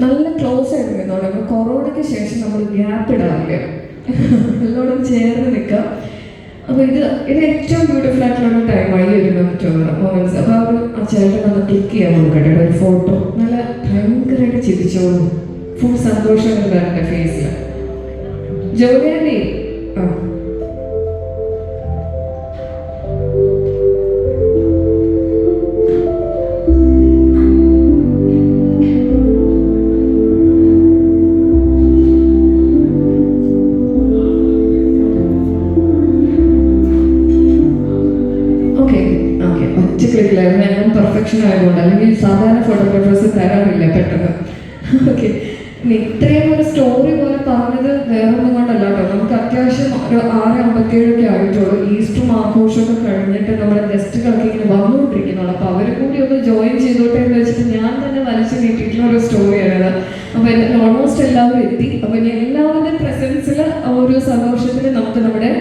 നല്ല ക്ലോസ് ആയിരുന്നു എന്നോട്. കൊറോണയ്ക്ക് ശേഷം നമ്മൾ ഗ്യാപ്പ് ഇടാറില്ല, എല്ലാവരും ചേർന്ന് നിൽക്കാം. അപ്പോൾ ഇത് ഏറ്റവും ബ്യൂട്ടിഫുൾ ആയിട്ടുള്ള ടൈമായി വരുന്ന മൊമെന്റ്സ്. അപ്പോൾ ആ ചേട്ടൻ ഒന്ന് ക്ലിക്ക് ചെയ്യാൻ കൊടുക്കട്ടെ ഒരു ഫോട്ടോ. നല്ല ഭയങ്കരമായിട്ട് ചിരിച്ചോളൂ, ഫുൾ സന്തോഷമുണ്ട് എൻ്റെ ഫേസിൽ. ജോലിയാണ്ടി ആ പെർഫെക്ഷൻ ആയതുകൊണ്ട്, അല്ലെങ്കിൽ സാധാരണ ഫോട്ടോഗ്രാഫേഴ്സ് തരാറില്ല പെട്ടെന്ന്. ഓക്കെ, ഇത്രയും ഒരു സ്റ്റോറി പോലെ പറഞ്ഞത് വേറൊന്നും കൊണ്ടല്ല കേട്ടോ. നമുക്ക് അത്യാവശ്യം ഒരു 6:57 ആയിട്ടുള്ളൂ. ഈസ്റ്ററും ആഘോഷമൊക്കെ കഴിഞ്ഞിട്ട് നമ്മുടെ ഗസ്റ്റുകളൊക്കെ ഇങ്ങനെ വന്നുകൊണ്ടിരിക്കുന്നുള്ളൂ. അപ്പോൾ അവർ കൂടി ഒന്ന് ജോയിൻ ചെയ്തോട്ടെ എന്ന് വെച്ചിട്ട് ഞാൻ തന്നെ വലിച്ചു നീട്ടിയിട്ടുള്ള ഒരു സ്റ്റോറിയാണ്. അപ്പോൾ ഓൾമോസ്റ്റ് എല്ലാവരും എത്തി. അപ്പോൾ ഇനി എല്ലാവരുടെ പ്രസൻസിൽ ഒരു സന്തോഷത്തിൽ നമുക്ക് നമ്മുടെ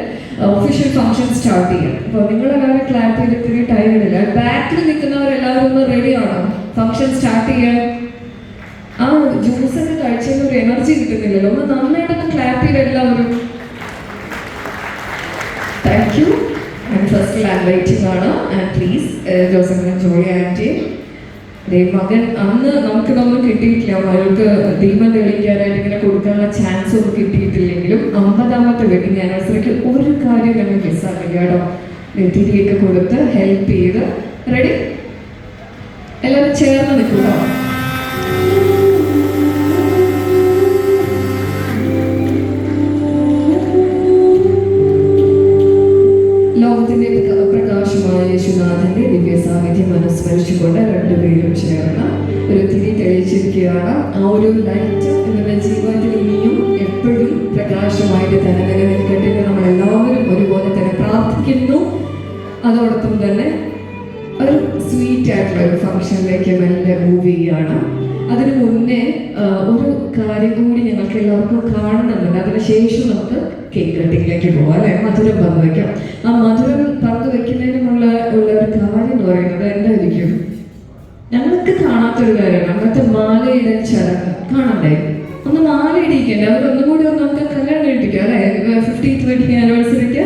ഒഫീഷ്യൽ ഫംഗ്ഷൻ സ്റ്റാർട്ട് ചെയ്യാം. അപ്പോൾ നിങ്ങളെല്ലാവരും ക്ലാപ്പ് ചെയ്ത് ഇത്തിരി ടൈം ഇടില്ല. ബാക്കിൽ നിൽക്കുന്നവരെല്ലാവരും ഒന്ന് റെഡിയാണോ ഫംഗ്ഷൻ സ്റ്റാർട്ട് ചെയ്യാൻ? ആ ജ്യൂസൊക്കെ കഴിച്ചതിന് ഒരു എനർജി കിട്ടുന്നില്ലല്ലോ. ഒന്ന് നന്നായിട്ടൊന്ന് ക്ലാപ്പ് ചെയ്ത് എല്ലാവരും. Thank you. First land waiting ആണ്. And please Joseph Jolly aunty മകൻ അന്ന് നമുക്കിതൊന്നും കിട്ടിയിട്ടില്ല. അവർക്ക് ദീപം തെളിയിക്കാനായിട്ട് ഇങ്ങനെ കൊടുക്കാനുള്ള ചാൻസ് ഒന്നും കിട്ടിയിട്ടില്ലെങ്കിലും 50ാമത്തെ വെഡിങ് ആനിവേഴ്സറിക്ക് ഒരു കാര്യം ഞങ്ങൾ മിസ്സാക്കില്ല കേട്ടോ. തിരിയൊക്കെ കൊടുത്ത് ഹെൽപ്പ് ചെയ്ത് റെഡി. എല്ലാവരും ചേർന്ന് നിൽക്കുക. ലോകത്തിന്റെ പ്രകാശമായ യേശുനാഥന്റെ ദിവ്യ സാന്നിധ്യം അനുസ്മരിച്ചുകൊണ്ട് രണ്ടുപേരും ചേർന്ന് ഒരു തിരി തെളിയിച്ചിരിക്കുകയാണ്. ആ ഒരു ലൈറ്റ് നിങ്ങളുടെ ജീവിതത്തിൽ ഇനിയും എപ്പോഴും പ്രകാശമായിട്ട് തന്നെ നിലനിൽക്കട്ടെ എന്ന് നമ്മളെല്ലാവരും ഒരുപോലെ തന്നെ പ്രാർത്ഥിക്കുന്നു. അതോടൊപ്പം തന്നെ ഒരു സ്വീറ്റ് ആയിട്ടുള്ള ഒരു ഫംഗ്ഷനിലേക്ക് മെല്ലെ മൂവ് ചെയ്യുകയാണ്. അതിനു മുന്നേ ഒരു കാര്യം കൂടി ഞങ്ങൾക്ക് എല്ലാവർക്കും കാണുന്നുണ്ട്. അതിനുശേഷം നമുക്ക് കേക്ക് കട്ടിങ്ങിലേക്ക് പോകാം അല്ലെ. മധുരം പങ്കുവയ്ക്കാം. ആ മധുരം പങ്കുവയ്ക്കുന്നതിനുള്ള ഒരു കാര്യം എന്ന് പറയുന്നത് എന്തായിരിക്കും? ഞങ്ങൾക്ക് കാണാത്തൊരു കാര്യമാണ് അങ്ങനത്തെ മാലയുടെ ചടങ്ങ്. കാണണ്ടേ? ഒന്ന് മാല ഇടിക്കണ്ടേ? അവരൊന്നും കൂടി നമുക്ക് കല്യാണം കഴിപ്പിക്കാം അല്ലെ, 50th വെഡിങ് ആനിവേഴ്സറിക്ക്.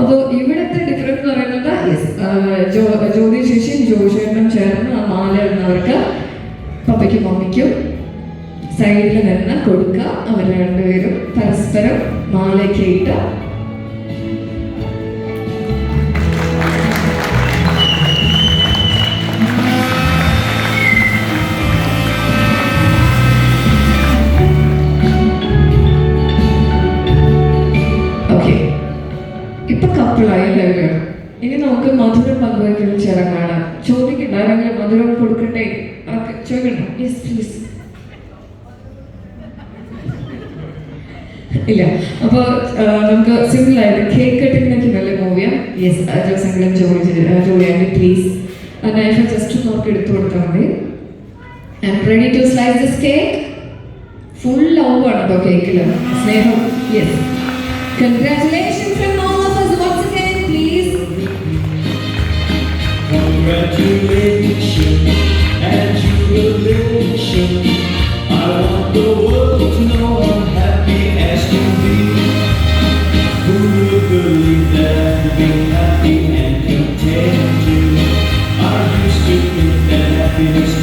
അപ്പോൾ ഇവിടുത്തെ ഡിഫറൻസ് എന്ന് പറയുന്നത് ജ്യോതി ശേഷിയും ജോഷേട്ടനും ചേർന്ന് ആ മാല ഇടുന്നവർക്ക് പപ്പയ്ക്കും മമ്മിക്കും സൈഡിൽ നിന്ന് കൊടുക്കുക. അവർ രണ്ടുപേരും പരസ്പരം മാലയ്ക്ക് ഇട്ട് ഓക്കെ. ഇപ്പൊ കപ്പിളായി എല്ലാവരും. ഇനി നമുക്ക് മധുരം പങ്കുവയ്ക്കുന്ന ചടങ്ങാണ്. ചോദിക്കണ്ട ആരെങ്കിലും മധുരം കൊടുക്കട്ടെ? ചോദിക്കണം. Yes please. ഇല്ല. അപ്പോൾ നമുക്ക് സിമ്പിൾ ആയിട്ട് കേക്ക് കട്ടിങ്ങിനൊക്കെ നല്ല മൂവിയാ. യെസ് ജോസെങ്കിലും ജോലിയാൻറ്റി പ്ലീസ് നൈഫ് ജസ്റ്റ് നോക്കി എടുത്തു കൊടുത്താൽ മതി. And ready to slice this cake. Full love ആണ് കേട്ടോ കേക്കിൽ, സ്നേഹം. Yes, congratulations from all of us once again please. Congratulations and jubilation. I want the world to know I'm happy as can be. Who would believe that being happy and contented? I used to think that happiness